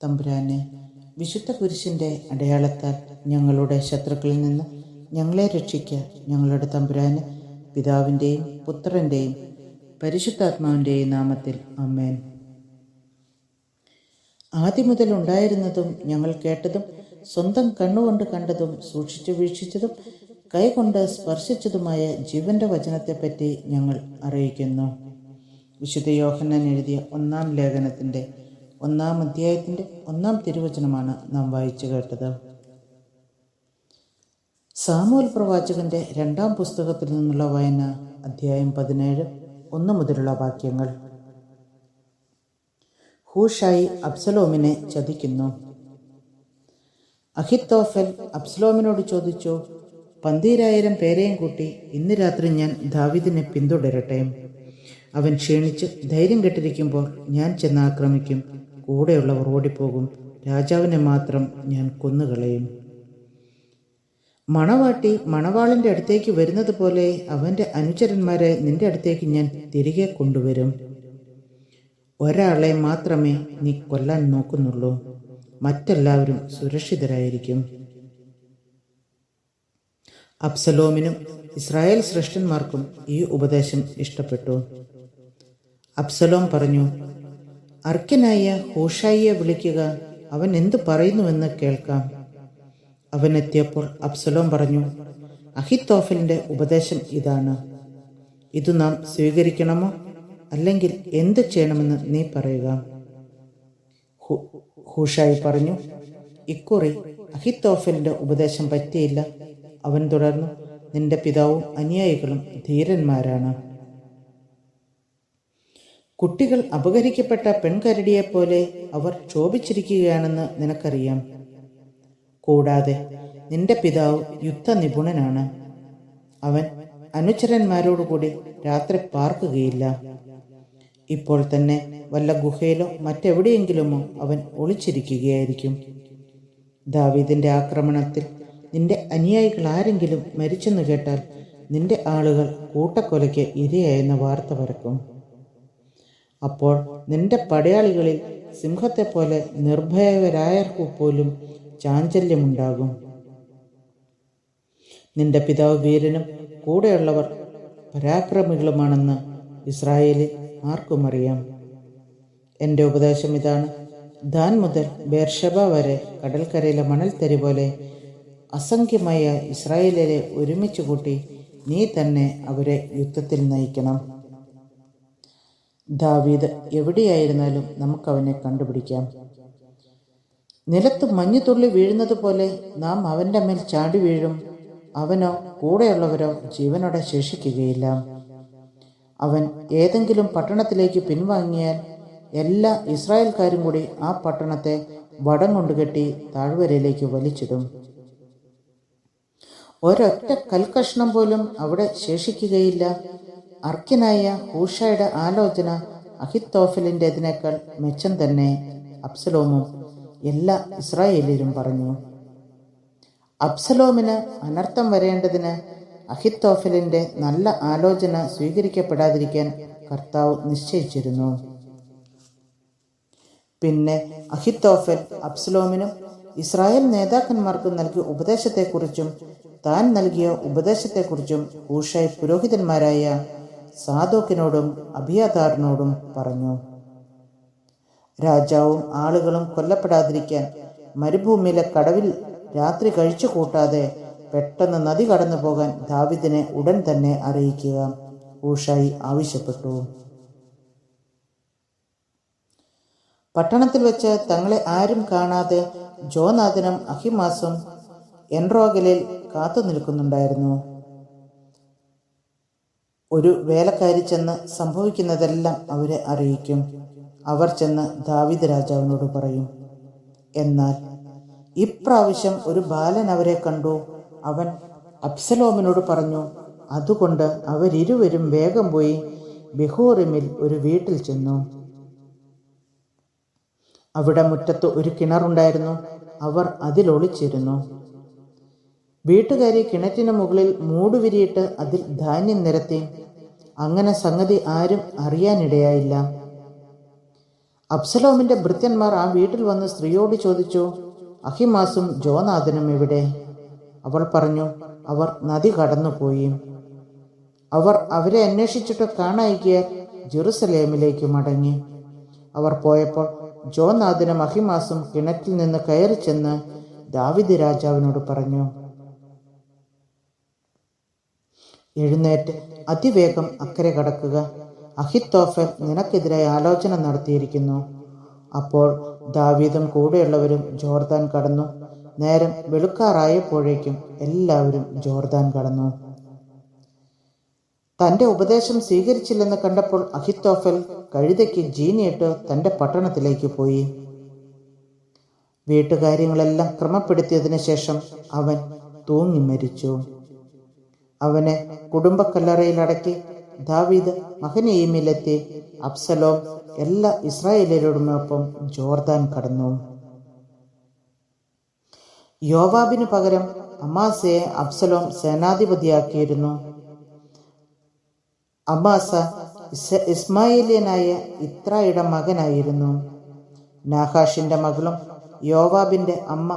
തമ്പുരാനെ, വിശുദ്ധ കുരിശിൻ്റെ അടയാളത്താൽ ഞങ്ങളുടെ ശത്രുക്കളിൽ നിന്ന് ഞങ്ങളെ രക്ഷിക്കുക. ഞങ്ങളുടെ തമ്പുരാന്, പിതാവിൻ്റെയും പുത്രൻ്റെയും പരിശുദ്ധാത്മാവിൻ്റെയും നാമത്തിൽ ആമേൻ. ആദ്യം മുതൽ ഉണ്ടായിരുന്നതും ഞങ്ങൾ കേട്ടതും സ്വന്തം കണ്ണുകൊണ്ട് കണ്ടതും സൂക്ഷിച്ചു വീക്ഷിച്ചതും കൈകൊണ്ട് സ്പർശിച്ചതുമായ ജീവന്റെ വചനത്തെപ്പറ്റി ഞങ്ങൾ അറിയിക്കുന്നു. വിശുദ്ധ യോഹന്നാൻ എഴുതിയ 1-ാം ലേഖനത്തിൻ്റെ 1-ാം അധ്യായത്തിൻ്റെ 1-ാം തിരുവചനമാണ് നാം വായിച്ചു കേട്ടത്. സാമുവേൽ പ്രവാചകന്റെ 2-ാം പുസ്തകത്തിൽ നിന്നുള്ള വായന, അധ്യായം 17, 1 മുതലുള്ള വാക്യങ്ങൾ. ഹൂഷായി അബ്സലോമിനെ ചതിക്കുന്നു. അഹിത്തോഫൽ അബ്സലോമിനോട് ചോദിച്ചു, 12,000 പേരെയും കൂട്ടി ഇന്ന് രാത്രി ഞാൻ ദാവീദിനെ പിന്തുടരട്ടെ. അവൻ ക്ഷീണിച്ച് ധൈര്യം കെട്ടിരിക്കുമ്പോൾ ഞാൻ ചെന്ന് ആക്രമിക്കും. കൂടെയുള്ളവർ ഓടിപ്പോകും. രാജാവിനെ മാത്രം ഞാൻ കൊന്നുകളയും. മണവാട്ടി മണവാളിൻ്റെ അടുത്തേക്ക് വരുന്നത് പോലെ അവൻ്റെ അനുചരന്മാരെ നിന്റെ അടുത്തേക്ക് ഞാൻ തിരികെ കൊണ്ടുവരും. ഒരാളെ മാത്രമേ നീ കൊല്ലാൻ നോക്കുന്നുള്ളൂ. മറ്റെല്ലാവരും സുരക്ഷിതരായിരിക്കും. അബ്സലോമിനും ഇസ്രായേൽ ശ്രേഷ്ഠന്മാർക്കും ഈ ഉപദേശം ഇഷ്ടപ്പെട്ടു. അബ്സലോം പറഞ്ഞു, അർക്കനായ ഹൂഷായിയെ വിളിക്കുക, അവൻ എന്തു പറയുന്നുവെന്ന് കേൾക്കാം. അവൻ എത്തിയപ്പോൾ അബ്സലോം പറഞ്ഞു, അഹിത്തോഫലിൻ്റെ ഉപദേശം ഇതാണ്. ഇത് നാം സ്വീകരിക്കണമോ അല്ലെങ്കിൽ എന്ത് ചെയ്യണമെന്ന് നീ പറയുക. ഹൂഷായി പറഞ്ഞു, ഇക്കുറി അഹിത്തോഫലിൻ്റെ ഉപദേശം പറ്റിയില്ല. അവൻ തുടർന്നു, നിന്റെ പിതാവും അനുയായികളും ധീരന്മാരാണ്. കുട്ടികൾ അപഹരിക്കപ്പെട്ട പെൺകരടിയെപ്പോലെ അവർ ക്ഷോഭിച്ചിരിക്കുകയാണെന്ന് നിനക്കറിയാം. കൂടാതെ നിന്റെ പിതാവ് യുദ്ധനിപുണനാണ്. അവൻ അനുചരന്മാരോടുകൂടി രാത്രി പാർക്കുകയില്ല. ഇപ്പോൾ തന്നെ വല്ല ഗുഹയിലോ മറ്റെവിടെയെങ്കിലുമോ അവൻ ഒളിച്ചിരിക്കുകയായിരിക്കും. ദാവീദിന്റെ ആക്രമണത്തിൽ നിന്റെ അനുയായികൾ ആരെങ്കിലും മരിച്ചെന്ന് കേട്ടാൽ നിന്റെ ആളുകൾ കൂട്ടക്കൊലയ്ക്ക് ഇരയായെന്ന വാർത്ത പരക്കും. അപ്പോൾ നിന്റെ പടയാളികളിൽ സിംഹത്തെപ്പോലെ നിർഭയരായവർക്ക് പോലും ചാഞ്ചല്യമുണ്ടാകും. നിന്റെ പിതാവ് വീരനും കൂടെയുള്ളവർ പരാക്രമികളുമാണെന്ന് ഇസ്രായേലിൽ ആർക്കും അറിയാം. എൻ്റെ ഉപദേശം ഇതാണ്. ദാൻ മുതൽ ബേർഷബ വരെ കടൽക്കരയിലെ മണൽത്തരി പോലെ അസംഖ്യമായ ഇസ്രായേലിനെ ഒരുമിച്ച് കൂട്ടി നീ തന്നെ അവരെ യുദ്ധത്തിൽ നയിക്കണം. ദാവീദ് എവിടെയായിരുന്നാലും നമുക്കവനെ കണ്ടുപിടിക്കാം. നിലത്ത് മഞ്ഞുതുള്ളി വീഴുന്നത് പോലെ നാം അവൻ്റെ മേൽ ചാടി വീഴും. അവനോ കൂടെയുള്ളവരോ ജീവനോടെ ശേഷിക്കുകയില്ല. അവൻ ഏതെങ്കിലും പട്ടണത്തിലേക്ക് പിൻവാങ്ങിയാൽ എല്ലാ ഇസ്രായേൽക്കാരും കൂടി ആ പട്ടണത്തെ വടം കൊണ്ടുകെട്ടി താഴ്വരയിലേക്ക് വലിച്ചിടും. ഒരൊറ്റ കൽക്കഷ്ണം പോലും അവിടെ ശേഷിക്കുകയില്ല. അർക്കനായ ഹൂഷായുടെ ആലോചന അഹിത്തോഫലിൻ്റെതിനേക്കാൾ മെച്ചം തന്നെ, അബ്സലോമും എല്ലാ ഇസ്രായേലിലും പറഞ്ഞു. അബ്സലോമിന് അനർത്ഥം വരേണ്ടതിന് അഹിത്തോഫലിൻ്റെ നല്ല ആലോചന സ്വീകരിക്കപ്പെടാതിരിക്കാൻ കർത്താവ് നിശ്ചയിച്ചിരുന്നു. പിന്നെ അഹിത്തോഫൽ അബ്സലോമിനും ഇസ്രായേൽ നേതാക്കന്മാർക്കും നൽകിയ ഉപദേശത്തെക്കുറിച്ചും താൻ നൽകിയ ഉപദേശത്തെക്കുറിച്ചും ഹൂഷായി പുരോഹിതന്മാരായ സാദോക്കിനോടും അബിയാഥാറിനോടും പറഞ്ഞു. രാജാവും ആളുകളും കൊല്ലപ്പെടാതിരിക്കാൻ മരുഭൂമിയിലെ കടവിൽ രാത്രി കഴിച്ചു കൂട്ടാതെ പെട്ടെന്ന് നദി കടന്നു പോകാൻ ദാവീദിനെ ഉടൻ തന്നെ അറിയിക്കുക, ഹൂഷായി ആവശ്യപ്പെട്ടു. പട്ടണത്തിൽ വെച്ച് തങ്ങളെ ആരും കാണാതെ ജോനാഥനും അഹിമാസും എൻറോഗലിൽ കാത്തു നിൽക്കുന്നുണ്ടായിരുന്നു. ഒരു വേലക്കാരി ചെന്ന് സംഭവിക്കുന്നതെല്ലാം അവരെ അറിയിക്കും. അവർ ചെന്ന് ദാവീദ് രാജാവിനോട് പറയും. എന്നാൽ ഇപ്രാവശ്യം ഒരു ബാലൻ അവരെ കണ്ടു. അവൻ അബ്സലോമിനോട് പറഞ്ഞു. അതുകൊണ്ട് അവരിരുവരും വേഗം പോയി ബെഹോറിമിൽ ഒരു വീട്ടിൽ ചെന്നു. അവിടെ മുറ്റത്ത് ഒരു കിണറുണ്ടായിരുന്നു. അവർ അതിലൊളിച്ചിരുന്നു. വീട്ടുകാരി കിണറ്റിന് മുകളിൽ മൂടുവിരിയിട്ട് അതിൽ ധാന്യം നിരത്തി. അങ്ങനെ സംഗതി ആരും അറിയാനിടയായില്ല. അബ്സലോമിന്റെ ഭൃത്യന്മാർ ആ വീട്ടിൽ വന്ന് സ്ത്രീയോട് ചോദിച്ചു, അഹിമാസും ജോനാഥനും എവിടെ? അവൾ പറഞ്ഞു, അവർ നദി കടന്നുപോയി. അവർ അവരെ അന്വേഷിച്ചിട്ട് കാണായികയാൽ ജെറുസലേമിലേക്ക് മടങ്ങി. അവർ പോയപ്പോൾ ജോനാഥനും അഹിമാസും കിണറ്റിൽ നിന്ന് കയറി ചെന്ന് ദാവീദ് രാജാവിനോട് പറഞ്ഞു, എഴുന്നേറ്റ് അതിവേഗം അക്കരെ കടക്കുക. അഹിത്തോഫൽ നിനക്കെതിരായി ആലോചന നടത്തിയിരിക്കുന്നു. അപ്പോൾ ദാവീദും കൂടെയുള്ളവരും ജോർദാൻ കടന്നു. നേരം വെളുക്കാറായപ്പോഴേക്കും എല്ലാവരും ജോർദാൻ കടന്നു. തന്റെ ഉപദേശം സ്വീകരിച്ചില്ലെന്ന് കണ്ടപ്പോൾ അഹിത്തോഫൽ കഴുതയ്ക്ക് ജീനിയിട്ട് തന്റെ പട്ടണത്തിലേക്ക് പോയി. വീട്ടുകാര്യങ്ങളെല്ലാം ക്രമപ്പെടുത്തിയതിനു ശേഷം അവൻ തൂങ്ങി മരിച്ചു. അവനെ കുടുംബക്കല്ലറയിലടക്കി ദാവീദ് മഹനയീമിലെത്തി. അബ്സലോം എല്ലാ ഇസ്രായേലരോടുമൊപ്പം ജോർദാൻ കടന്നു. യോവാബിനു പകരം അമാസയെ അബ്സലോം സേനാധിപതിയാക്കിയിരുന്നു. അമാസ ഇസ്മായേലിയനായ ഇത്രായുടെ മകനായിരുന്നു. നാഹാഷിന്റെ മകളും യോവാബിന്റെ അമ്മ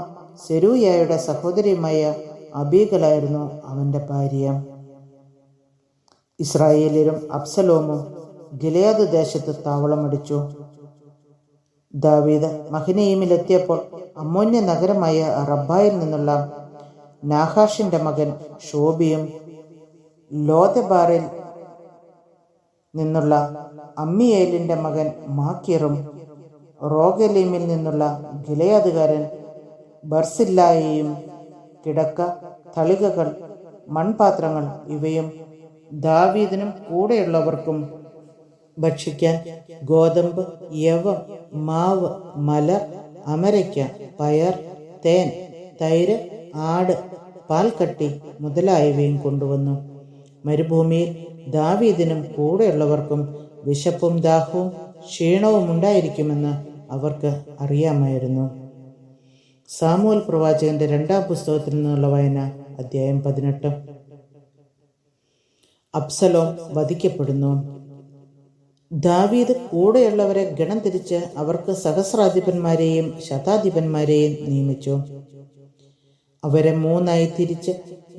സെരൂയയുടെ സഹോദരിയുമായ അബീഗലായിരുന്നു അവന്റെ ഭാര്യ. ഇസ്രായേലിലും അബ്സലോമും ഗിലെയാദ് ദേശത്ത് താവളമടിച്ചു. ദാവീദ് മഹനയീമിലെത്തിയപ്പോൾ അമ്മോന്യ നഗരമായ റബ്ബായിൽ നിന്നുള്ള നാഹാഷിന്റെ മകൻ ഷോബിയും ലോദെബാറിൽ നിന്നുള്ള അമ്മിയേലിന്റെ മകൻ മാക്കീറും റോഗലീമിൽ നിന്നുള്ള ഗിലെയാദുകാരൻ ബർസില്ലായിയും കിടക്ക, തളികകൾ, മൺപാത്രങ്ങൾ ഇവയും ദാവീദിനും കൂടെയുള്ളവർക്കും ഭക്ഷിക്കാൻ ഗോതമ്പ്, യവം, മാവ്, മലർ, അമരയ്ക്ക, പയർ, തേൻ, തൈര്, ആട്, പാൽക്കട്ടി മുതലായവയും കൊണ്ടുവന്നു. മരുഭൂമിയിൽ ദാവീദിനും കൂടെയുള്ളവർക്കും വിശപ്പും ദാഹവും ക്ഷീണവും ഉണ്ടായിരിക്കുമെന്ന് അവർക്ക് അറിയാമായിരുന്നു. സാമുവേൽ പ്രവാചകന്റെ 2-ാം പുസ്തകത്തിൽ നിന്നുള്ള വായന, അധ്യായം 18. അബ്സലോം വധിക്കപ്പെടുന്നു. ദാവീദ് കൂടെയുള്ളവരെ ഗണം തിരിച്ച് അവർക്ക് സഹസ്രാധിപന്മാരെയും ശതാധിപന്മാരെയും നിയമിച്ചു. അവരെ 3 തിരിച്ച്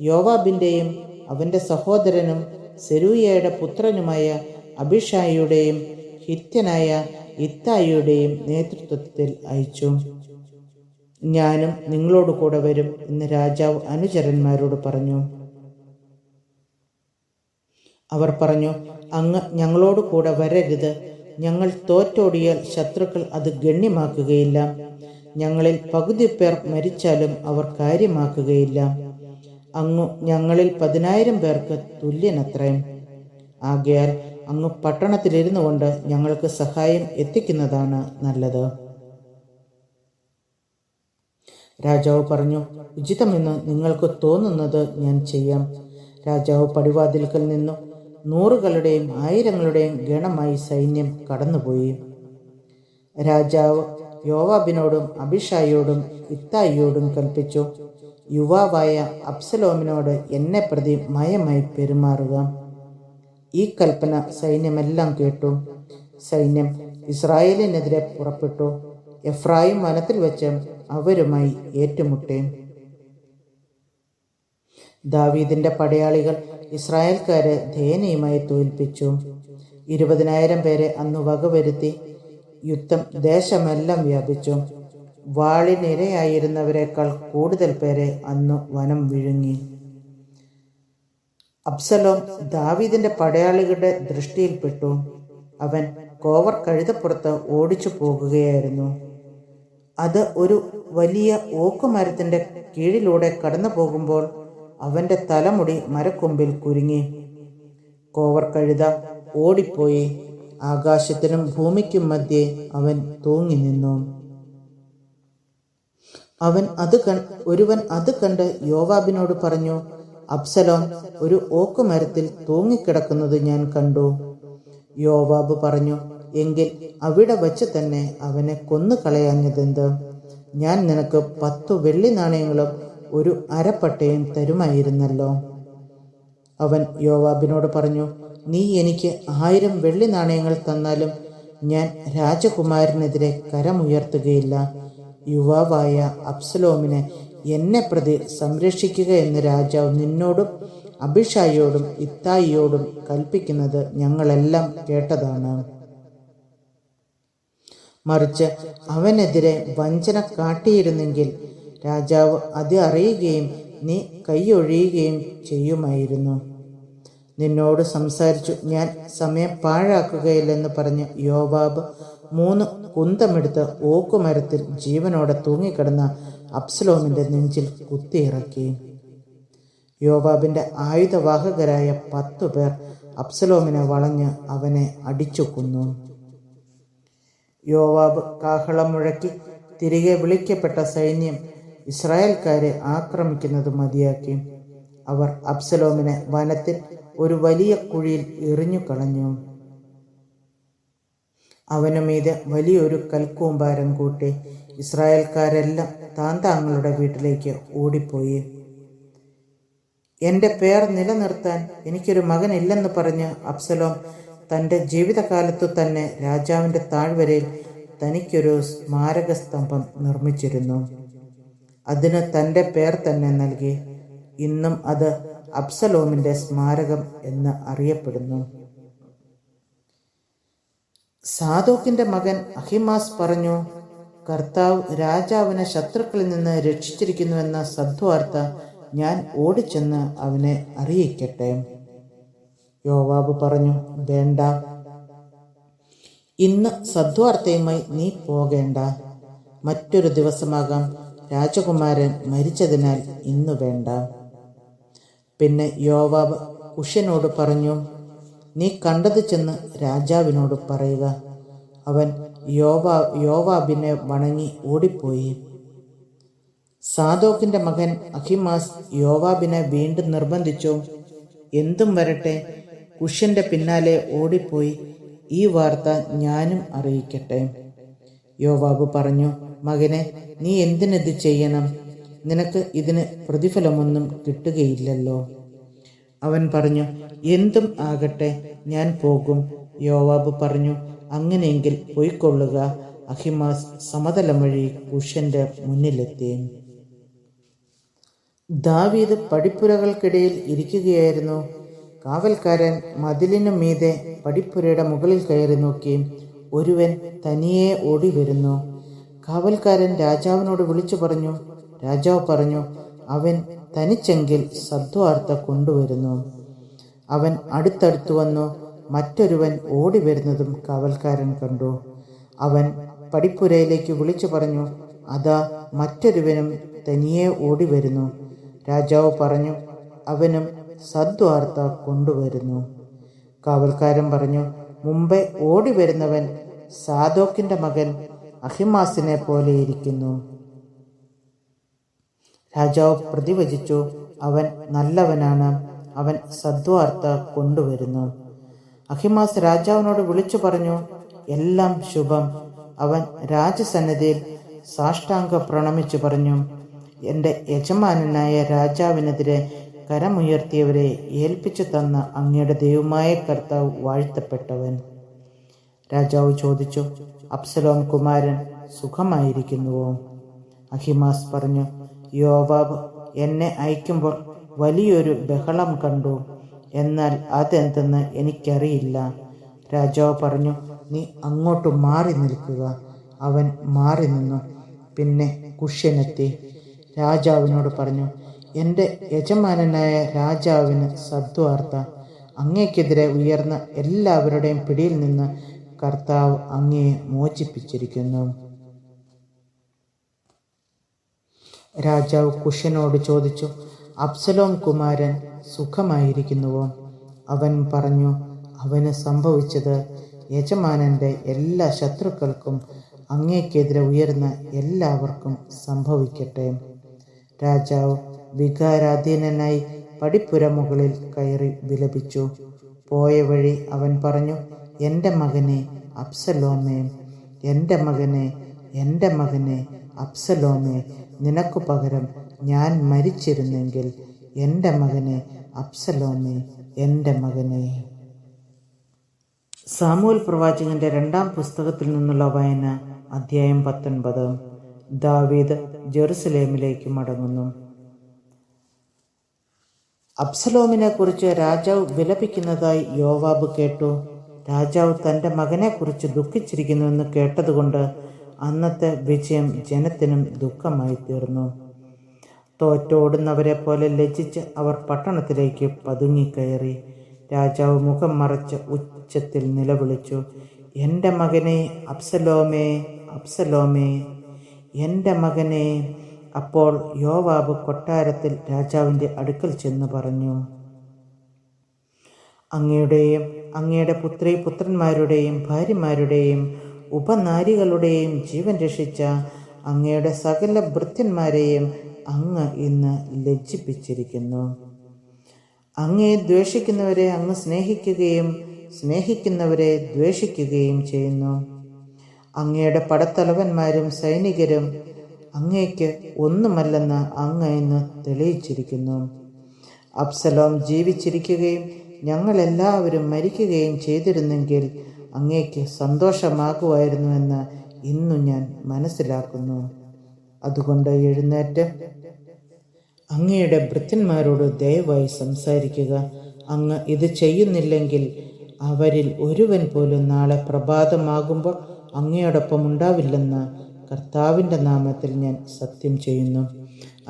യോവാബിന്റെയും അവന്റെ സഹോദരനും സെരൂയയുടെ പുത്രനുമായ അബിഷായിയുടെയും ഹിത്യനായ ഇത്തായിയുടെയും നേതൃത്വത്തിൽ അയച്ചു. ഞാനും നിങ്ങളോട് കൂടെ വരും എന്ന് രാജാവ് അനുചരന്മാരോട് പറഞ്ഞു. അവർ പറഞ്ഞു, അങ്ങ് ഞങ്ങളോട് കൂടെ വരരുത്. ഞങ്ങൾ തോറ്റോടിയാൽ ശത്രുക്കൾ അത് ഗണ്യമാക്കുകയില്ല. ഞങ്ങളിൽ പകുതി പേർ മരിച്ചാലും അവർ കാര്യമാക്കുകയില്ല. അങ്ങ് ഞങ്ങളിൽ 10,000 പേർക്ക് തുല്യനത്രയും. ആകയാൽ അങ്ങ് പട്ടണത്തിലിരുന്നു കൊണ്ട് ഞങ്ങൾക്ക് സഹായം എത്തിക്കുന്നതാണ് നല്ലത്. രാജാവ് പറഞ്ഞു, ഉചിതമെന്ന് നിങ്ങൾക്ക് തോന്നുന്നത് ഞാൻ ചെയ്യാം. രാജാവ് പടിവാതിൽക്കൽ നിന്നു 100കളുടെയും 1000ങ്ങളുടെയും ഗണമായി സൈന്യം കടന്നുപോയി. രാജാവ് യോവാബിനോടും അബിഷായിയോടും ഇത്തായിയോടും കൽപ്പിച്ചു, യുവാവായ അബ്സലോമിനോട് എന്നെ പ്രതി മയമായി പെരുമാറുക. ഈ കൽപ്പന സൈന്യമെല്ലാം കേട്ടു. സൈന്യം ഇസ്രായേലിനെതിരെ പുറപ്പെട്ടു. എഫ്രായിം വനത്തിൽ വെച്ച് അവരുമായി ഏറ്റുമുട്ടി. ദാവീദിന്റെ പടയാളികൾ ഇസ്രായേൽക്കാരെ ദയനീയമായി തോൽപ്പിച്ചു. 20,000 പേരെ അന്ന് വകവരുത്തി. യുദ്ധം ദേശമെല്ലാം വ്യാപിച്ചു. വാളിനിരയായിരുന്നവരെക്കാൾ കൂടുതൽ പേരെ അന്ന് വനം വിഴുങ്ങി. അബ്സലോം ദാവീദിന്റെ പടയാളികളുടെ ദൃഷ്ടിയിൽപ്പെട്ടു. അവൻ കോവർ കഴുതപ്പുറത്ത് ഓടിച്ചു പോകുകയായിരുന്നു. അത് ഒരു വലിയ ഓക്കുമരത്തിന്റെ കീഴിലൂടെ കടന്നു പോകുമ്പോൾ അവന്റെ തലമുടി മരക്കൊമ്പിൽ കുരുങ്ങി. കോവർ കഴുത ഓടിപ്പോയി. ആകാശത്തിനും ഭൂമിക്കും മധ്യേ അവൻ തൂങ്ങി നിന്നു. ഒരുവൻ അത് കണ്ട് യോവാബിനോട് പറഞ്ഞു, അബ്സലോം ഒരു ഓക്കുമരത്തിൽ തൂങ്ങിക്കിടക്കുന്നത് ഞാൻ കണ്ടു. യോവാബ് പറഞ്ഞു, എങ്കിൽ അവിടെ വച്ച് തന്നെ അവനെ കൊന്നു കളയാഞ്ഞതെന്ത്? ഞാൻ നിനക്ക് 10 വെള്ളി നാണയങ്ങളും ഒരു അരപ്പട്ടയും തരുമായിരുന്നല്ലോ. അവൻ യോവാബിനോട് പറഞ്ഞു, നീ എനിക്ക് 1000 വെള്ളി നാണയങ്ങൾ തന്നാലും ഞാൻ രാജകുമാരനെതിരെ കരമുയർത്തുകയില്ല. യുവാവായ അബ്സലോമിനെ എന്നെ പ്രതി സംരക്ഷിക്കുക എന്ന് രാജാവ് നിന്നോടും അബിഷായിയോടും ഇത്തായിയോടും കൽപ്പിക്കുന്നത് ഞങ്ങളെല്ലാം കേട്ടതാണ്. മറിച്ച് അവനെതിരെ വഞ്ചന കാട്ടിയിരുന്നെങ്കിൽ രാജാവ് അത് അറിയുകയും നീ കൈയൊഴിയുകയും ചെയ്യുമായിരുന്നു. നിന്നോട് സംസാരിച്ചു, ഞാൻ സമയം പാഴാക്കുകയില്ലെന്ന് പറഞ്ഞ് യോവാബ് 3 കുന്തമെടുത്ത് ഓക്കുമരത്തിൽ ജീവനോടെ തൂങ്ങിക്കിടന്ന അബ്സലോമിൻ്റെ നെഞ്ചിൽ കുത്തിയിറക്കി. യോവാബിൻ്റെ ആയുധവാഹകരായ 10 പേർ അബ്സലോമിനെ വളഞ്ഞ് അവനെ അടിച്ചു കൊന്നു. യോവാബ് കാഹളം മുഴക്കി തിരികെ വിളിക്കപ്പെട്ട സൈന്യം ഇസ്രായേൽക്കാരെ ആക്രമിക്കുന്നത് മതിയാക്കി. അവർ അബ്സലോമിനെ വനത്തിൽ ഒരു വലിയ കുഴിയിൽ എറിഞ്ഞു കളഞ്ഞു. അവനു മീതെ വലിയൊരു കൽക്കൂമ്പാരം കൂട്ടി ഇസ്രായേൽക്കാരെല്ലാം താന്താങ്ങളുടെ വീട്ടിലേക്ക് ഓടിപ്പോയി. എൻ്റെ പേർ നിലനിർത്താൻ എനിക്കൊരു മകനില്ലെന്ന് പറഞ്ഞ് അബ്സലോം തൻ്റെ ജീവിതകാലത്തു തന്നെ രാജാവിൻ്റെ താഴ്വരയിൽ തനിക്കൊരു സ്മാരക സ്തംഭം നിർമ്മിച്ചിരുന്നു. അതിന് തൻ്റെ പേർ തന്നെ നൽകി. ഇന്നും അത് അബ്സലോമിൻ്റെ സ്മാരകം എന്ന് അറിയപ്പെടുന്നു. സാദോക്കിൻ്റെ മകൻ അഹിമാസ് പറഞ്ഞു, കർത്താവ് രാജാവിനെ ശത്രുക്കളിൽ നിന്ന് രക്ഷിച്ചിരിക്കുന്നുവെന്ന സദ്വാർത്ത ഞാൻ ഓടിച്ചെന്ന് അവനെ അറിയിക്കട്ടെ. യോവാബ് പറഞ്ഞു, വേണ്ട, ഇന്ന് സദ്വാർത്തയുമായി നീ പോകേണ്ട. മറ്റൊരു ദിവസമാകാം. രാജകുമാരൻ മരിച്ചതിനാൽ ഇന്നു വേണ്ട. പിന്നെ യോവാബ് കുഷ്യനോട് പറഞ്ഞു, നീ കണ്ടത് ചെന്ന് രാജാവിനോട് പറയുക. അവൻ യോവാബിനെ വണങ്ങി ഓടിപ്പോയി. സാദോക്കിൻ്റെ മകൻ അഹിമാസ് യോവാബിനെ വീണ്ടും നിർബന്ധിച്ചു, എന്തും വരട്ടെ, കുഷ്യൻ്റെ പിന്നാലെ ഓടിപ്പോയി ഈ വാർത്ത ഞാനും അറിയിക്കട്ടെ. യോവാബ് പറഞ്ഞു, മകനെ, നീ എന്തിനിത് ചെയ്യണം? നിനക്ക് ഇതിന് പ്രതിഫലമൊന്നും കിട്ടുകയില്ലല്ലോ. അവൻ പറഞ്ഞു, എന്തും ആകട്ടെ, ഞാൻ പോകും. യോവാബ് പറഞ്ഞു, അങ്ങനെയെങ്കിൽ പോയിക്കൊള്ളുക. അഹിമാസ് സമതലം വഴി കുഷ്യൻ്റെ മുന്നിലെത്തി. ദാവീദ് പടിപ്പുരകൾക്കിടയിൽ ഇരിക്കുകയായിരുന്നു. കാവൽക്കാരൻ മതിലിനു മീതെ പടിപ്പുരയുടെ മുകളിൽ കയറി നോക്കി. ഒരുവൻ തനിയെ ഓടി വരുന്നു. കാവൽക്കാരൻ രാജാവിനോട് വിളിച്ചു പറഞ്ഞു. രാജാവ് പറഞ്ഞു, അവൻ തനിച്ചെങ്കിൽ സദ്വാർത്ത കൊണ്ടുവരുന്നു. അവൻ അടുത്തടുത്തു വന്നു. മറ്റൊരുവൻ ഓടി വരുന്നതും കാവൽക്കാരൻ കണ്ടു. അവൻ പടിപ്പുരയിലേക്ക് വിളിച്ചു പറഞ്ഞു, അതാ മറ്റൊരുവനും തനിയെ ഓടി വരുന്നു. രാജാവ് പറഞ്ഞു, അവനും സദ്വാർത്ത കൊണ്ടുവരുന്നു. കാവൽക്കാരൻ പറഞ്ഞു, മുമ്പേ ഓടി വരുന്നവൻ സാദോക്കിൻ്റെ മകൻ അഹിമാസിനെ പോലെ ഇരിക്കുന്നു. രാജാവ് പ്രതിവചിച്ചു, അവൻ നല്ലവനാണ്, അവൻ സദ്വാർത്ത കൊണ്ടുവരുന്നു. അഹിമാസ് രാജാവിനോട് വിളിച്ചു പറഞ്ഞു, എല്ലാം ശുഭം. അവൻ രാജസന്നിധിയിൽ സാഷ്ടാംഗ പ്രണമിച്ചു പറഞ്ഞു, എൻ്റെ യജമാനനായ രാജാവിനെതിരെ കരമുയർത്തിയവരെ ഏൽപ്പിച്ചു തന്ന അങ്ങയുടെ ദൈവമായ കർത്താവ് വാഴ്ത്തപ്പെട്ടവൻ. രാജാവ് ചോദിച്ചു, അബ്സലോം കുമാരൻ സുഖമായിരിക്കുന്നുവോ? അഹിമാസ് പറഞ്ഞു, യോവാബ് എന്നെ അയക്കുമ്പോൾ വലിയൊരു ബഹളം കണ്ടു, എന്നാൽ അതെന്തെന്ന് എനിക്കറിയില്ല. രാജാവ് പറഞ്ഞു, നീ അങ്ങോട്ട് മാറി നിൽക്കുക. അവൻ മാറി നിന്നു. പിന്നെ കുഷ്യനെത്തി. രാജാവിനോട് പറഞ്ഞു, എൻ്റെ യജമാനനായ രാജാവിന് സദ്വാർത്ത. അങ്ങേക്കെതിരെ ഉയർന്ന എല്ലാവരുടെയും പിടിയിൽ നിന്ന് കർത്താവ് അങ്ങയെ മോചിപ്പിച്ചിരിക്കുന്നു. രാജാവ് കുഷ്യനോട് ചോദിച്ചു, അബ്സലോം കുമാരൻ സുഖമായിരിക്കുന്നുവോ? അവൻ പറഞ്ഞു, അവന് സംഭവിച്ചത് യജമാനൻ്റെ എല്ലാ ശത്രുക്കൾക്കും അങ്ങേക്കെതിരെ ഉയർന്ന എല്ലാവർക്കും സംഭവിക്കട്ടെ. രാജാവ് വികാരാധീനനായി പടിപ്പുര മുകളിൽ കയറി വിലപിച്ചു. പോയ വഴി അവൻ പറഞ്ഞു, എൻ്റെ മകനെ അബ്സലോമേ, എൻ്റെ മകനെ, എൻ്റെ മകനെ അബ്സലോമേ, നിനക്കു പകരം ഞാൻ മരിച്ചിരുന്നെങ്കിൽ, എൻ്റെ മകനെ അബ്സലോമേ, എൻ്റെ മകനെ. സാമുവേൽ പ്രവാചകന്റെ 2-ാം പുസ്തകത്തിൽ നിന്നുള്ള വായന, അധ്യായം 19. ദാവീദ് ജെറുസലേമിലേക്ക് മടങ്ങുന്നു. അബ്സലോമിനെ കുറിച്ച് രാജാവ് വിലപിക്കുന്നതായി യോവാബ് കേട്ടു. രാജാവ് തൻ്റെ മകനെക്കുറിച്ച് ദുഃഖിച്ചിരിക്കുന്നുവെന്ന് കേട്ടതുകൊണ്ട് അന്നത്തെ വിജയം ജനത്തിനും ദുഃഖമായി തീർന്നു. തോറ്റോടുന്നവരെ പോലെ ലജ്ജിച്ച് അവർ പട്ടണത്തിലേക്ക് പതുങ്ങിക്കയറി. രാജാവ് മുഖം മറച്ച് ഉച്ചത്തിൽ നിലവിളിച്ചു, എൻ്റെ മകനെ അബ്സലോമേ, അബ്സലോമേ, എൻ്റെ മകനെ. അപ്പോൾ യോവാബ് കൊട്ടാരത്തിൽ രാജാവിൻ്റെ അടുക്കൽ ചെന്ന് പറഞ്ഞു, അങ്ങയുടെയും അങ്ങയുടെ പുത്രന്മാരുടെയും ഭാര്യമാരുടെയും ഉപനാരികളുടെയും ജീവൻ രക്ഷിച്ച അങ്ങയുടെ സകല ഭൃത്യന്മാരെയും അങ്ങ് ഇന്ന് ലജ്ജിപ്പിച്ചിരിക്കുന്നു. അങ്ങയെ ദ്വേഷിക്കുന്നവരെ അങ്ങ് സ്നേഹിക്കുകയും സ്നേഹിക്കുന്നവരെ ദ്വേഷിക്കുകയും ചെയ്യുന്നു. അങ്ങയുടെ പടത്തലവന്മാരും സൈനികരും അങ്ങയ്ക്ക് ഒന്നുമല്ലെന്ന് അങ്ങ് ഇന്ന് തെളിയിച്ചിരിക്കുന്നു. അബ്സലോം ജീവിച്ചിരിക്കുകയും ഞങ്ങളെല്ലാവരും മരിക്കുകയും ചെയ്തിരുന്നെങ്കിൽ അങ്ങയ്ക്ക് സന്തോഷമാകുമായിരുന്നുവെന്ന് ഇന്നു ഞാൻ മനസ്സിലാക്കുന്നു. അതുകൊണ്ട് എഴുന്നേറ്റ് അങ്ങയുടെ ഭൃത്യന്മാരോട് ദയവായി സംസാരിക്കുക. അങ്ങ് ഇത് ചെയ്യുന്നില്ലെങ്കിൽ അവരിൽ ഒരുവൻ പോലും നാളെ പ്രഭാതമാകുമ്പോൾ അങ്ങയോടൊപ്പം ഉണ്ടാവില്ലെന്ന് കർത്താവിൻ്റെ നാമത്തിൽ ഞാൻ സത്യം ചെയ്യുന്നു.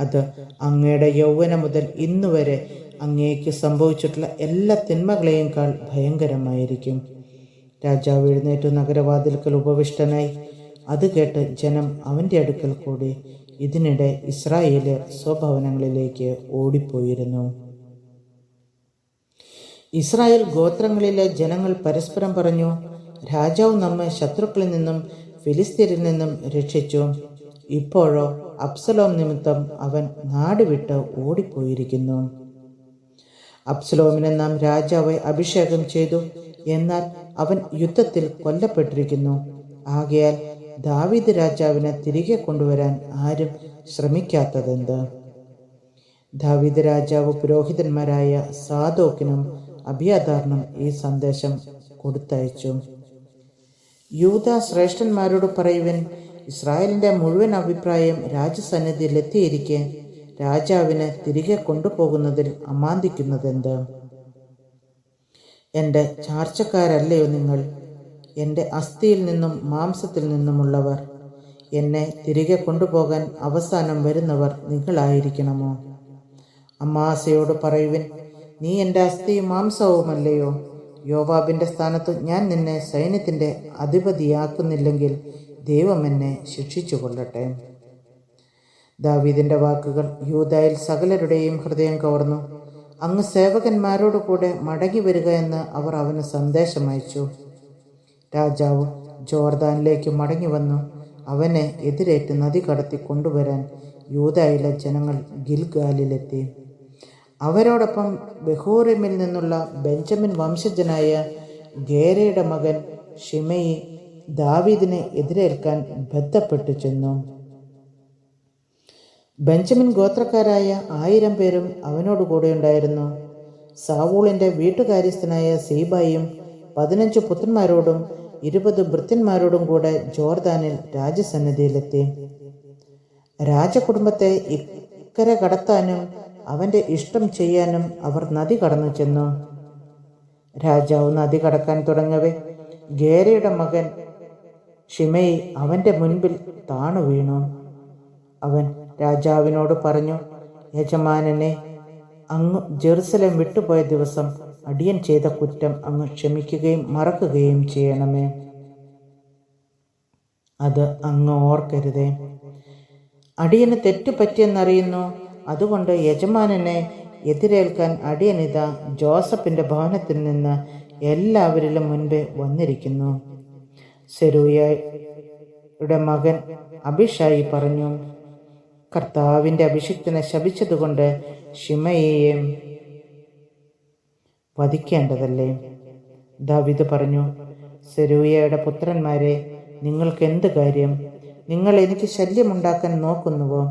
അത് അങ്ങയുടെ യൗവനം മുതൽ ഇന്നുവരെ അങ്ങേക്ക് സംഭവിച്ചിട്ടുള്ള എല്ലാ തിന്മകളെയുംക്കാൾ ഭയങ്കരമായിരിക്കും. രാജാവ് എഴുന്നേറ്റ് നഗരവാതിൽക്കൽ ഉപവിഷ്ടനായി. അത് കേട്ട് ജനം അവൻ്റെ അടുക്കൽ കൂടി. ഇതിനിടെ ഇസ്രായേല് സ്വഭവനങ്ങളിലേക്ക് ഓടിപ്പോയിരുന്നു. ഇസ്രായേൽ ഗോത്രങ്ങളിലെ ജനങ്ങൾ പരസ്പരം പറഞ്ഞു, രാജാവ് നമ്മെ ശത്രുക്കളിൽ നിന്നും ഫിലിസ്തീനിൽ നിന്നും രക്ഷിച്ചു. ഇപ്പോഴോ അബ്സലോം നിമിത്തം അവൻ നാട് വിട്ട് ഓടിപ്പോയിരിക്കുന്നു. അബ്സലോമിനെ നാം രാജാവെ അഭിഷേകം ചെയ്തു, എന്നാൽ അവൻ യുദ്ധത്തിൽ കൊല്ലപ്പെട്ടിരിക്കുന്നു. ആകയാൽ ദാവീദ് രാജാവിനെ തിരികെ കൊണ്ടുവരാൻ ആരും ശ്രമിക്കാത്തതെന്ത്? ദാവീദ് രാജാവ് പുരോഹിതന്മാരായ സാദോക്കിനും അബിയാഥാറിനും ഈ സന്ദേശം കൊടുത്തയച്ചു. യൂദാ ശ്രേഷ്ഠന്മാരോട് പറയുവിൻ, ഇസ്രായേലിൻ്റെ മുഴുവൻ അഭിപ്രായം രാജസന്നിധിയിൽ എത്തിയിരിക്കെ രാജാവിനെ തിരികെ കൊണ്ടുപോകുന്നതിൽ അമാന്തിക്കുന്നതെന്ത്? എൻ്റെ ചാർച്ചക്കാരല്ലയോ നിങ്ങൾ? എൻ്റെ അസ്ഥിയിൽ നിന്നും മാംസത്തിൽ നിന്നുമുള്ളവർ. എന്നെ തിരികെ കൊണ്ടുപോകാൻ അവസാനം വരുന്നവർ നിങ്ങളായിരിക്കണമോ? അമ്മാസയോട് പറയുവിൻ, നീ എൻ്റെ അസ്ഥിയും മാംസവുമല്ലയോ? യോവാബിൻ്റെ സ്ഥാനത്ത് ഞാൻ നിന്നെ സൈന്യത്തിൻ്റെ അധിപതിയാക്കുന്നില്ലെങ്കിൽ ദൈവം എന്നെ ശിക്ഷിച്ചു കൊള്ളട്ടെ. ദാവീദിൻ്റെ വാക്കുകൾ യൂദായിൽ സകലരുടെയും ഹൃദയം കവർന്നു. അങ്ങ് സേവകന്മാരോട് കൂടെ മടങ്ങി വരിക എന്ന് അവർ അവന് സന്ദേശമയച്ചു. രാജാവ് ജോർദാനിലേക്ക് മടങ്ങി വന്നു. അവനെ എതിരേറ്റ് നദി കടത്തി കൊണ്ടുവരാൻ യൂദായിലെ ജനങ്ങൾ ഗിൽഗാലിലെത്തി. അവരോടൊപ്പം ബഹൂറിമിൽ നിന്നുള്ള ബെഞ്ചമിൻ വംശജനായ ഗേരയുടെ മകൻ ഷിമെയി ദാവീദിനെ എതിരേൽക്കാൻ ബന്ധപ്പെട്ടു ചെന്നു. ബെഞ്ചമിൻ ഗോത്രക്കാരായ 1000 പേരും അവനോടുകൂടെ ഉണ്ടായിരുന്നു. സാവൂളിൻ്റെ വീട്ടുകാര്യസ്ഥനായ സീബായും 15 പുത്രന്മാരോടും 20 ഭൃത്യന്മാരോടും കൂടെ ജോർദാനിൽ രാജസന്നിധിയിലെത്തി. രാജകുടുംബത്തെ ഇക്കരെ കടത്താനും അവൻ്റെ ഇഷ്ടം ചെയ്യാനും അവർ നദി കടന്നു ചെന്നു. രാജാവ് നദി കടക്കാൻ തുടങ്ങവേ ഗേരയുടെ മകൻ ഷിമെയി അവൻ്റെ മുൻപിൽ താണു വീണു. അവൻ രാജാവിനോട് പറഞ്ഞു, യജമാനനെ, അങ്ങ് ജെറുസലേം വിട്ടുപോയ ദിവസം അടിയൻ ചെയ്ത കുറ്റം അങ്ങ് ക്ഷമിക്കുകയും മറക്കുകയും ചെയ്യണമേ. അത് അങ്ങ് ഓർക്കരുതേ. അടിയന് തെറ്റുപറ്റിയെന്നറിയുന്നു. അതുകൊണ്ട് യജമാനനെ എതിരേൽക്കാൻ അടിയനിതാ ജോസഫിൻ്റെ ഭവനത്തിൽ നിന്ന് എല്ലാവരിലും മുൻപേ വന്നിരിക്കുന്നു. സെരൂയയുടെ മകൻ അബിഷായി പറഞ്ഞു, കർത്താവിൻ്റെ അഭിഷിക്തനെ ശപിച്ചതുകൊണ്ട് ഷിമെയിയെ വധിക്കേണ്ടതല്ലേ? ദാവീദ് പറഞ്ഞു, സെരൂയയുടെ പുത്രന്മാരെ, നിങ്ങൾക്ക് എന്ത് കാര്യം? നിങ്ങൾ എനിക്ക് ശല്യമുണ്ടാക്കാൻ നോക്കുന്നുവോ?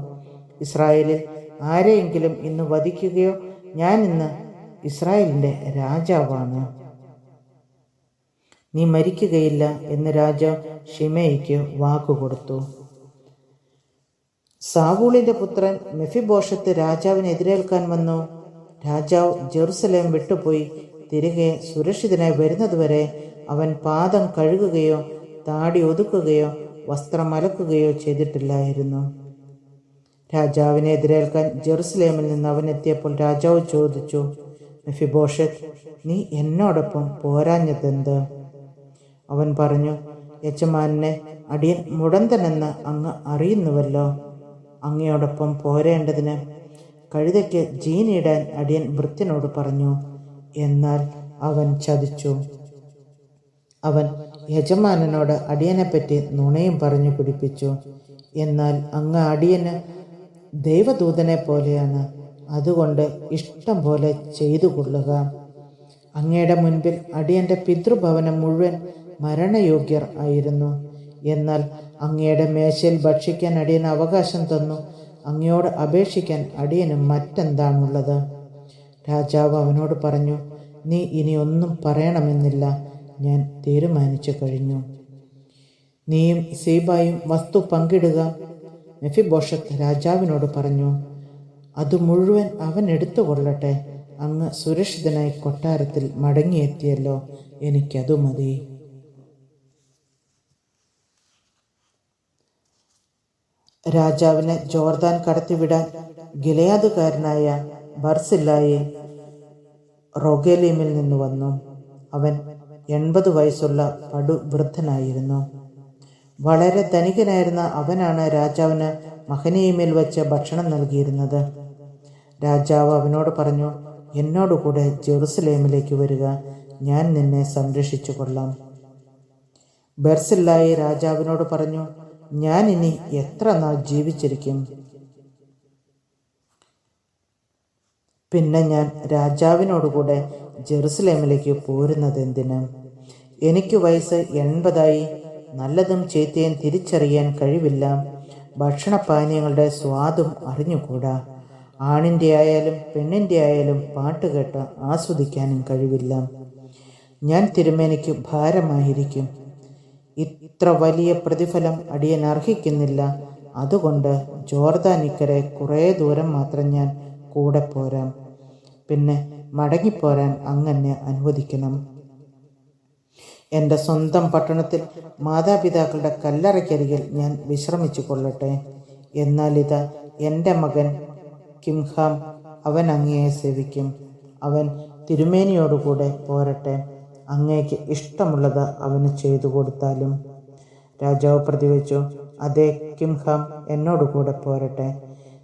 ഇസ്രായേലിൽ ആരെയെങ്കിലും ഇന്ന് വധിക്കുകയോ? ഞാൻ ഇന്ന് ഇസ്രായേലിൻ്റെ രാജാവാണ്. നീ മരിക്കുകയില്ല എന്ന് രാജാവ് ഷിമെയിക്ക് വാക്കുകൊടുത്തു. സാവൂളിന്റെ പുത്രൻ മെഫിബോഷത്ത് രാജാവിനെ എതിരേൽക്കാൻ വന്നു. രാജാവ് ജെറുസലേം വിട്ടുപോയി തിരികെ സുരക്ഷിതനായി വരുന്നതുവരെ അവൻ പാദം കഴുകുകയോ താടി ഒതുക്കുകയോ വസ്ത്രം അലക്കുകയോ ചെയ്തിട്ടില്ലായിരുന്നു. രാജാവിനെ എതിരേൽക്കാൻ ജെറുസലേമിൽ നിന്ന് അവൻ എത്തിയപ്പോൾ രാജാവ് ചോദിച്ചു, മെഫിബോഷത്ത്, നീ എന്നോടൊപ്പം പോരാഞ്ഞതെന്ത്? അവൻ പറഞ്ഞു, യജമാനെ, അടിയൻ മുടന്തനെന്ന് അങ്ങ് അറിയുന്നുവല്ലോ. അങ്ങയോടൊപ്പം പോരേണ്ടതിന് കഴുതയ്ക്ക് ജീനിയിടാൻ അടിയൻ ഭൃത്യനോട് പറഞ്ഞു. എന്നാൽ അവൻ ചതിച്ചു. അവൻ യജമാനനോട് അടിയനെപ്പറ്റി നുണയും പറഞ്ഞു പിടിപ്പിച്ചു. എന്നാൽ അങ്ങ് അടിയന് ദൈവദൂതനെ പോലെയാണ്. അതുകൊണ്ട് ഇഷ്ടം പോലെ ചെയ്തു കൊള്ളുക. അങ്ങയുടെ മുൻപിൽ അടിയൻ്റെ പിതൃഭവനം മുഴുവൻ മരണയോഗ്യർ ആയിരുന്നു. എന്നാൽ അങ്ങയുടെ മേശയിൽ ഭക്ഷിക്കാൻ അടിയന് അവകാശം തന്നു. അങ്ങയോട് അപേക്ഷിക്കാൻ അടിയന് മറ്റെന്താണുള്ളത്? രാജാവ് അവനോട് പറഞ്ഞു, നീ ഇനി ഒന്നും പറയണമെന്നില്ല. ഞാൻ തീരുമാനിച്ചു കഴിഞ്ഞു. നീയും സീബായും വസ്തു പങ്കിടുക. മെഫിബോഷത്ത് രാജാവിനോട് പറഞ്ഞു, അത് മുഴുവൻ അവൻ എടുത്തുകൊള്ളട്ടെ. അങ്ങ് സുരക്ഷിതനായി കൊട്ടാരത്തിൽ മടങ്ങിയെത്തിയല്ലോ, എനിക്കതു മതി. രാജാവിനെ ജോർദാൻ കടത്തിവിടാൻ ഗിലെയാദുകാരനായ ബർസില്ലായി റോഗേലീമിൽ നിന്ന് വന്നു. അവൻ 80 വയസ്സുള്ള പടുവൃദ്ധനായിരുന്നു. വളരെ ധനികനായിരുന്ന അവനാണ് രാജാവിന് മഹനയീമിൽ വെച്ച് ഭക്ഷണം നൽകിയിരുന്നത്. രാജാവ് അവനോട് പറഞ്ഞു, എന്നോടുകൂടെ ജെറുസലേമിലേക്ക് വരിക, ഞാൻ നിന്നെ സംരക്ഷിച്ചു കൊള്ളാം. ബർസില്ലായി രാജാവിനോട് പറഞ്ഞു, ഞാൻ ഇനി എത്ര നാൾ ജീവിച്ചിരിക്കും? പിന്നെ ഞാൻ രാജാവിനോടുകൂടെ ജെറുസലേമിലേക്ക് പോരുന്നതെന്തിന്? എനിക്ക് വയസ്സ് 80ആയി. നല്ലതും ചീത്തയും തിരിച്ചറിയാൻ കഴിവില്ല. ഭക്ഷണപാനീയങ്ങളുടെ സ്വാദും അറിഞ്ഞുകൂടാ. ആണിൻ്റെ ആയാലും പെണ്ണിൻ്റെ ആയാലും പാട്ടുകേട്ട് ആസ്വദിക്കാനും കഴിവില്ല. ഞാൻ തിരുമേനിക്ക് ഭാരമായിരിക്കും. ഇത്ര വലിയ പ്രതിഫലം അടിയൻ അർഹിക്കുന്നില്ല. അതുകൊണ്ട് ജോർദാനിക്കരെ കുറേ ദൂരം മാത്രം ഞാൻ കൂടെ പോരാം. പിന്നെ മടങ്ങിപ്പോരാൻ അങ്ങനെ അനുവദിക്കണം. എൻ്റെ സ്വന്തം പട്ടണത്തിൽ മാതാപിതാക്കളുടെ കല്ലറയ്ക്കരികിൽ ഞാൻ വിശ്രമിച്ചു കൊള്ളട്ടെ. എന്നാൽ ഇതാ എൻ്റെ മകൻ കിംഹാം, അവൻ അങ്ങയെ സേവിക്കും. അവൻ തിരുമേനിയോടുകൂടെ പോരട്ടെ. അങ്ങേക്ക് ഇഷ്ടമുള്ളത് അവന് ചെയ്തു കൊടുത്താലും. രാജാവ് പ്രതിവച്ചു, അതെ കിംഹാം, എന്നോടുകൂടെ പോരട്ടെ.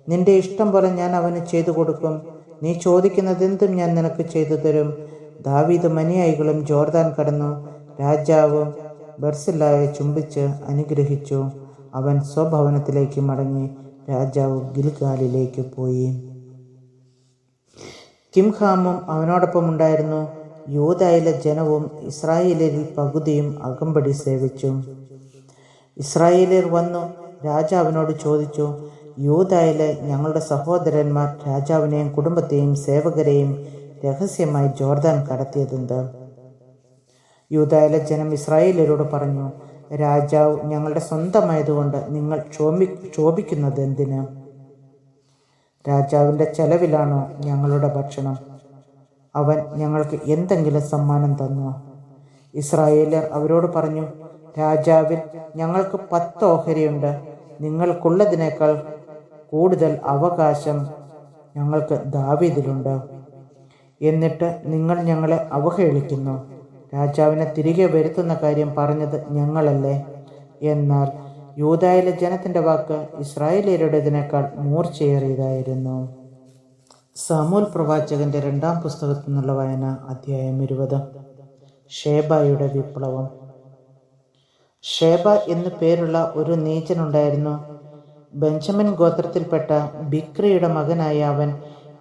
നിന്റെ ഇഷ്ടം പോലെ ഞാൻ അവന് ചെയ്തു കൊടുക്കും. നീ ചോദിക്കുന്നതെന്തും ഞാൻ നിനക്ക് ചെയ്തു തരും. ദാവീദ് അനുയായികളും ജോർദാൻ കടന്നു. രാജാവ് ബർസില്ലായെ ചുംബിച്ച് അനുഗ്രഹിച്ചു. അവൻ സ്വഭവനത്തിലേക്ക് മടങ്ങി. രാജാവ് ഗിൽഗാലിലേക്ക് പോയി. കിംഹാമും അവനോടൊപ്പം ഉണ്ടായിരുന്നു. യൂദായിലെ ജനവും ഇസ്രായേലിൽ പകുതിയും അകമ്പടി സേവിച്ചു. ഇസ്രായേലിയർ വന്നു രാജാവിനോട് ചോദിച്ചു, യൂദായിലെ ഞങ്ങളുടെ സഹോദരന്മാർ രാജാവിനെയും കുടുംബത്തെയും സേവകരെയും രഹസ്യമായി ജോർദാൻ കടത്തിയതെന്ത്? യൂദായിലെ ജനം ഇസ്രായേലിയരോട് പറഞ്ഞു, രാജാവ് ഞങ്ങളുടെ സ്വന്തമായതുകൊണ്ട് നിങ്ങൾ ക്ഷോഭിക്കുന്നത് എന്തിന്? രാജാവിൻ്റെ ചെലവിലാണോ ഞങ്ങളുടെ ഭക്ഷണം? അവൻ ഞങ്ങൾക്ക് എന്തെങ്കിലും സമ്മാനം തന്നോ? ഇസ്രായേലിയർ അവരോട് പറഞ്ഞു, രാജാവിൽ ഞങ്ങൾക്ക് 10 ഓഹരിയുണ്ട്. നിങ്ങൾക്കുള്ളതിനേക്കാൾ കൂടുതൽ അവകാശം ഞങ്ങൾക്ക് ദാവീദിലുണ്ട്. എന്നിട്ട് നിങ്ങൾ ഞങ്ങളെ അവഹേളിക്കുന്നു. രാജാവിനെ തിരികെ വരുത്തുന്ന കാര്യം പറഞ്ഞത് ഞങ്ങളല്ലേ? എന്നാൽ യൂദായിലെ ജനത്തിൻ്റെ വാക്ക് ഇസ്രായേലിയരുടേതിനേക്കാൾ മൂർച്ചയേറിയതായിരുന്നു. സാമൂൽ പ്രവാചകന്റെ 2-ാം പുസ്തകത്തിൽ നിന്നുള്ള വായന, അധ്യായം 20. ഷേബായുടെ വിപ്ലവം. ഷേബ എന്നു പേരുള്ള ഒരു നീചനുണ്ടായിരുന്നു. ബെഞ്ചമിൻ ഗോത്രത്തിൽപ്പെട്ട ബിക്രിയുടെ മകനായ അവൻ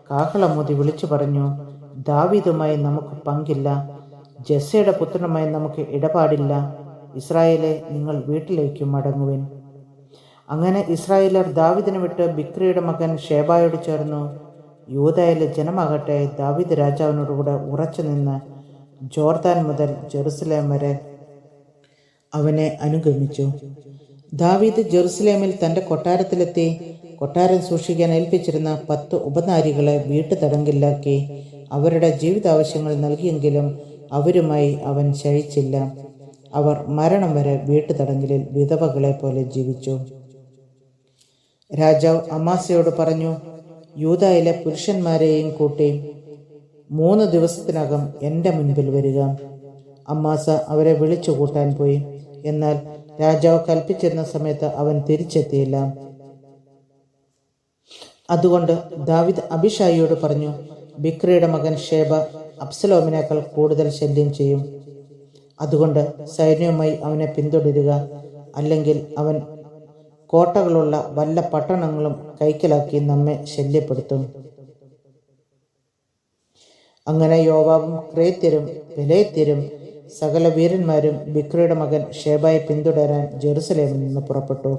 കാഹളമൂതി വിളിച്ചു പറഞ്ഞു, ദാവീദുമായി നമുക്ക് പങ്കില്ല, ജെസ്സയുടെ പുത്രനുമായി നമുക്ക് ഇടപാടില്ല. ഇസ്രായേലെ, നിങ്ങൾ വീട്ടിലേക്ക് മടങ്ങുവിൻ. അങ്ങനെ ഇസ്രായേലർ ദാവീദിനെ വിട്ട് ബിക്രിയുടെ മകൻ ഷേബായോട് ചേർന്നു. യൂദായിലെ ജനമാകട്ടെ ദാവീദ് രാജാവിനോടുകൂടെ ഉറച്ചു നിന്ന് ജോർദാൻ മുതൽ ജെറുസലേം വരെ അവനെ അനുഗമിച്ചു. ദാവീദ് ജെറുസലേമിൽ തൻ്റെ കൊട്ടാരത്തിലെത്തി കൊട്ടാരം സൂക്ഷിക്കാൻ ഏൽപ്പിച്ചിരുന്ന 10 ഉപനാരികളെ വീട്ടുതടങ്കിലാക്കി അവരുടെ ജീവിതാവശ്യങ്ങൾ നൽകിയെങ്കിലും അവരുമായി അവൻ ശയിച്ചില്ല. അവർ മരണം വരെ വീട്ടുതടങ്കലിൽ വിധവകളെ പോലെ ജീവിച്ചു. രാജാവ് അമാസയോട് പറഞ്ഞു, യൂദായിലെ പുരുഷന്മാരെയും കൂട്ടി 3 ദിവസത്തിനകം എൻ്റെ മുൻപിൽ വരിക. അമാസ അവരെ വിളിച്ചു കൂട്ടാൻ പോയി. എന്നാൽ രാജാവ് കൽപ്പിച്ചിരുന്ന സമയത്ത് അവൻ തിരിച്ചെത്തിയില്ല. അതുകൊണ്ട് ദാവീദ് അബിഷായിയോട് പറഞ്ഞു, ബിക്രിയുടെ മകൻ ഷേബ അബ്സലോമിനേക്കാൾ കൂടുതൽ ശല്യം ചെയ്യും. അതുകൊണ്ട് സൈന്യവുമായി അവനെ പിന്തുടരുക, അല്ലെങ്കിൽ അവൻ കോട്ടകളുള്ള വല്ല പട്ടണങ്ങളും കൈക്കലാക്കി നമ്മെ ശല്യപ്പെടുത്തും. അങ്ങനെ യോവാബും ക്രേത്യരും പെലേത്യരും സകല വീരന്മാരും ബിക്രിയുടെ മകൻ ഷേബയെ പിന്തുടരാൻ ജെറുസലേമിൽ നിന്ന് പുറപ്പെട്ടു.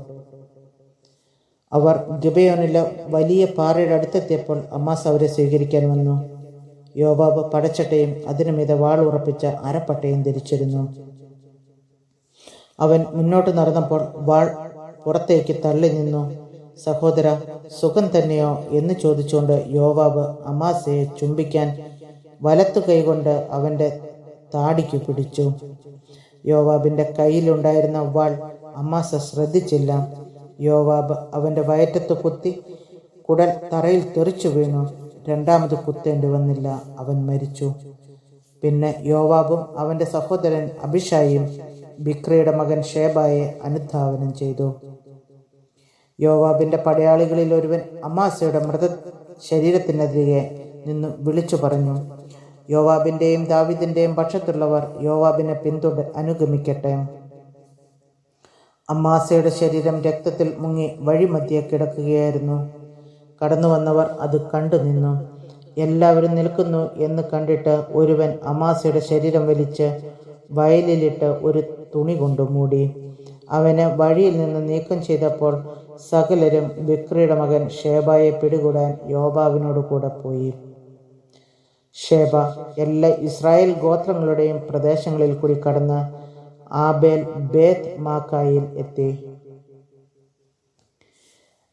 അവർ ഗിബെയോനിലെ വലിയ പാറയുടെ അടുത്തെത്തിയപ്പോൾ അമാസ അവരെ സ്വീകരിക്കാൻ വന്നു. യോവാബ് പടച്ചട്ടയും അതിനുമീതെ വാളുറപ്പിച്ച അരപ്പട്ടയും ധരിച്ചിരുന്നു. അവൻ മുന്നോട്ട് നടന്നപ്പോൾ വാൾ പുറത്തേക്ക് തള്ളി നിന്നു. സഹോദര, സുഖം തന്നെയോ എന്ന് ചോദിച്ചുകൊണ്ട് യോവാബ് അമാസയെ ചുംബിക്കാൻ വലത്തു കൈകൊണ്ട് അവൻ്റെ താടിക്ക് പിടിച്ചു. യോവാബിൻ്റെ കയ്യിലുണ്ടായിരുന്ന വാൾ അമാസ ശ്രദ്ധിച്ചില്ല. യോവാബ് അവൻ്റെ വയറ്റത്ത് കുത്തി കുടൽ തറയിൽ തെറിച്ചു വീണു. 2ാമത് കുത്തേണ്ടി വന്നില്ല, അവൻ മരിച്ചു. പിന്നെ യോവാബും അവൻ്റെ സഹോദരൻ അബിഷായിയും ബിക്രിയുടെ മകൻ ഷേബയെ അനുധാവനം ചെയ്തു. യോവാബിൻ്റെ പടയാളികളിൽ ഒരുവൻ അമാസയുടെ മൃത ശരീരത്തിനെതിരെ നിന്ന് വിളിച്ചു പറഞ്ഞു, യോവാബിൻ്റെയും ദാവീദിൻ്റെയും പക്ഷത്തുള്ളവർ യോവാബിനെ അനുഗമിക്കട്ടെ. അമാസയുടെ ശരീരം രക്തത്തിൽ മുങ്ങി വഴിമധ്യേ കിടക്കുകയായിരുന്നു. കടന്നു വന്നവർ അത് കണ്ടു നിന്നു. എല്ലാവരും നിൽക്കുന്നു എന്ന് കണ്ടിട്ട് ഒരുവൻ അമാസയുടെ ശരീരം വലിച്ച് വയലിലിട്ട് ഒരു തുണി കൊണ്ട് മൂടി. അവനെ വഴിയിൽ നിന്ന് നീക്കം ചെയ്തപ്പോൾ സകലരും ബിക്രിയുടെ മകൻ ഷേബയെ പിടികൂടാൻ യോവാബിനോട് കൂടെ പോയി. ഷേബ എല്ലാ ഇസ്രായേൽ ഗോത്രങ്ങളുടെയും പ്രദേശങ്ങളിൽ കൂടി കടന്ന് ആബേൽ ബേത്ത് മാക്കായിൽ എത്തി.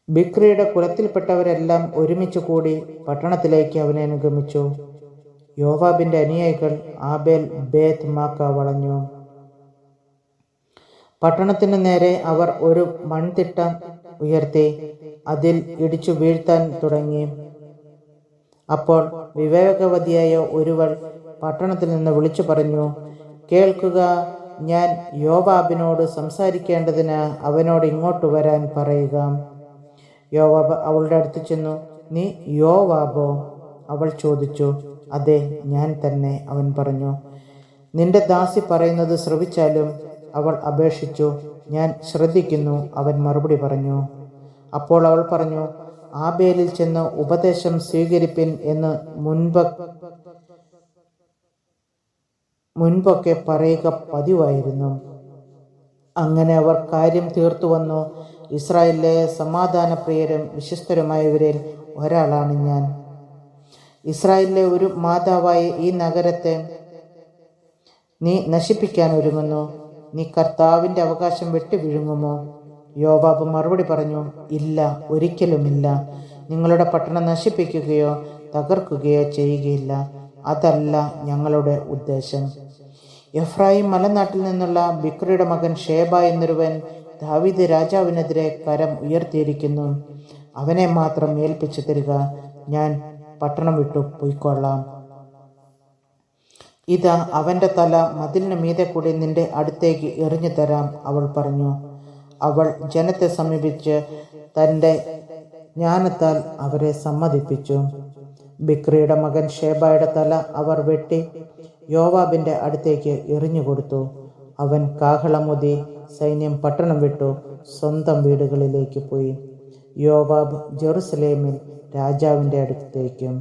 ബിക്രിയുടെ കുലത്തിൽപ്പെട്ടവരെല്ലാം ഒരുമിച്ച് കൂടി പട്ടണത്തിലേക്ക് അവനെ അനുഗമിച്ചു. യോവാബിൻ്റെ അനുയായികൾ ആബേൽ ബേത്ത് മാക്ക വളഞ്ഞു. പട്ടണത്തിന് നേരെ അവർ ഒരു മൺതിട്ട ഉയർത്തി അതിൽ ഇടിച്ചു വീഴ്ത്താൻ തുടങ്ങി. അപ്പോൾ വിവേകവതിയായ ഒരുവൾ പട്ടണത്തിൽ നിന്ന് വിളിച്ചു പറഞ്ഞു, കേൾക്കുക, ഞാൻ യോവാബിനോട് സംസാരിക്കേണ്ടതിന് അവനോട് ഇങ്ങോട്ട് വരാൻ പറയുക. യോവാബ് അവളുടെ അടുത്ത് ചെന്നു. നീ യോവാബോ? അവൾ ചോദിച്ചു. അതെ, ഞാൻ തന്നെ, അവൻ പറഞ്ഞു. നിന്റെ ദാസി പറയുന്നത് ശ്രവിച്ചാലും, അവൾ അപേക്ഷിച്ചു. ഞാൻ ശ്രദ്ധിക്കുന്നു, അവൻ മറുപടി പറഞ്ഞു. അപ്പോൾ അവൾ പറഞ്ഞു, ആബേലിൽ ചെന്ന് ഉപദേശം സ്വീകരിപ്പിൻ എന്ന് മുൻപൊക്കെ പറയുക പതിവായിരുന്നു. അങ്ങനെ അവർ കാര്യം തീർത്തു വന്നു. ഇസ്രായേലിലെ സമാധാനപ്രിയരും വിശ്വസ്തരുമായവരിൽ ഒരാളാണ് ഞാൻ. ഇസ്രായേലിലെ ഒരു മാതാവായ ഈ നഗരത്തെ നീ നശിപ്പിക്കാൻ ഒരുങ്ങുന്നു. നീ കർത്താവിൻ്റെ അവകാശം വെട്ടിവിഴുങ്ങുമോ? യോവാബ് മറുപടി പറഞ്ഞു, ഇല്ല, ഒരിക്കലുമില്ല. നിങ്ങളുടെ പട്ടണം നശിപ്പിക്കുകയോ തകർക്കുകയോ ചെയ്യുകയില്ല. അതല്ല ഞങ്ങളുടെ ഉദ്ദേശം. എഫ്രായിം മലനാട്ടിൽ നിന്നുള്ള ബിക്രിയുടെ മകൻ ഷേബ എന്നൊരുവൻ ദാവീദ് രാജാവിനെതിരെ കരം ഉയർത്തിയിരിക്കുന്നു. അവനെ മാത്രം ഏൽപ്പിച്ചു തരിക, ഞാൻ പട്ടണം വിട്ടു പോയിക്കൊള്ളാം. ഇതാ അവൻ്റെ തല മതിലിന് മീതെ കൂടി നിന്റെ അടുത്തേക്ക് എറിഞ്ഞു തരാം, അവൾ പറഞ്ഞു. അവൾ ജനത്തെ സമീപിച്ച് തൻ്റെ ജ്ഞാനത്താൽ അവരെ സമ്മതിപ്പിച്ചു. ബിക്രിയുടെ മകൻ ഷേബയുടെ തല അവർ വെട്ടി യോവാബിൻ്റെ അടുത്തേക്ക് എറിഞ്ഞുകൊടുത്തു. അവൻ കാഹളമുതി സൈന്യം പട്ടണം വിട്ടു സ്വന്തം വീടുകളിലേക്ക് പോയി. യോവാബ് ജെറുസലേമിൽ രാജാവിൻ്റെ അടുത്തേക്കും.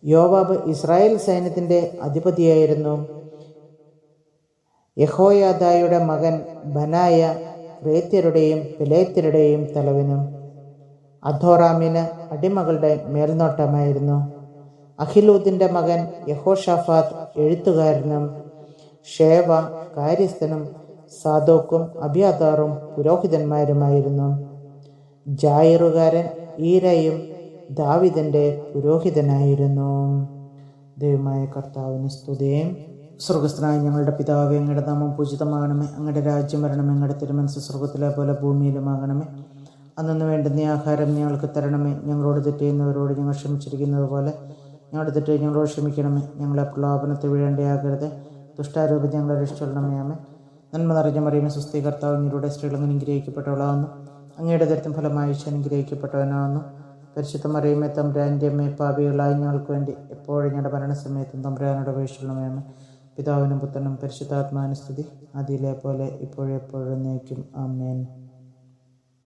യോവാബ് ഇസ്രായേൽ സൈന്യത്തിൻ്റെ അധിപതിയായിരുന്നു. യഹോയാദായുടെ മകൻ ബനായ ക്രേത്യരുടെയും പെലേത്യരുടെയും തലവനും. അധോറാമിന് അടിമകളുടെ മേൽനോട്ടമായിരുന്നു. അഹിലൂദിൻ്റെ മകൻ യഹോഷാഫാത്ത് എഴുത്തുകാരനും ഷേവ കാര്യസ്ഥനും സാദോക്കും അബിയാതാറും പുരോഹിതന്മാരുമായിരുന്നു. ജായിറുകാരൻ ഈരയും ദാവീദിന്റെ പുരോഹിതനായിരുന്നു. ദൈവമായ കർത്താവിന് സ്തുതിയും. സ്വർഗസ്ഥനായ ഞങ്ങളുടെ പിതാവേ, അങ്ങയുടെ നാമം പൂജിതമാകണമേ. അങ്ങയുടെ രാജ്യം വരണമേ. അങ്ങയുടെ തിരുമനസ്സ് സ്വർഗത്തിലെ പോലെ ഭൂമിയിലുമാകണമേ. അന്നു വേണ്ടുന്ന ആഹാരം ഞങ്ങൾക്ക് തരണമേ. ഞങ്ങളോട് തെറ്റ് ചെയ്യുന്നവരോട് ഞങ്ങൾ ക്ഷമിച്ചിരിക്കുന്നത് പോലെ ഞങ്ങളുടെ തെറ്റ് ഞങ്ങളോട് ക്ഷമിക്കണമേ. ഞങ്ങളെ പ്രലോഭനത്തിൽ വീഴേണ്ടയാകരുത്, ദുഷ്ടാരൂപം ഞങ്ങളെ രക്ഷിച്ചൊള്ളണമേ. ആമേൻ. നന്മ നിറഞ്ഞ മറിയമേ, സ്വസ്തി, കർത്താവ് അങ്ങയുടെ സ്ത്രീകൾ അങ്ങ് അനുഗ്രഹിക്കപ്പെട്ടവളാകുന്നു. അങ്ങയുടെ ദരിദ്രം ഫലമായി അനുഗ്രഹിക്കപ്പെട്ടവനാകുന്നു. പരിശുദ്ധ മറിയമേ, തമ്പുരാന്റെ അമ്മേ, പാപികളായി ഞങ്ങൾക്ക് വേണ്ടി എപ്പോഴും ഞങ്ങളുടെ മരണസമയത്തും തമ്പുരാനോട് അപേക്ഷിച്ചുള്ളണമേ. ആമേൻ. പിതാവിനും പുത്രനും പരിശുദ്ധാത്മാവിനും സ്തുതി, അതിലെ പോലെ ഇപ്പോഴെപ്പോഴും എന്നേക്കും. ആമേൻ.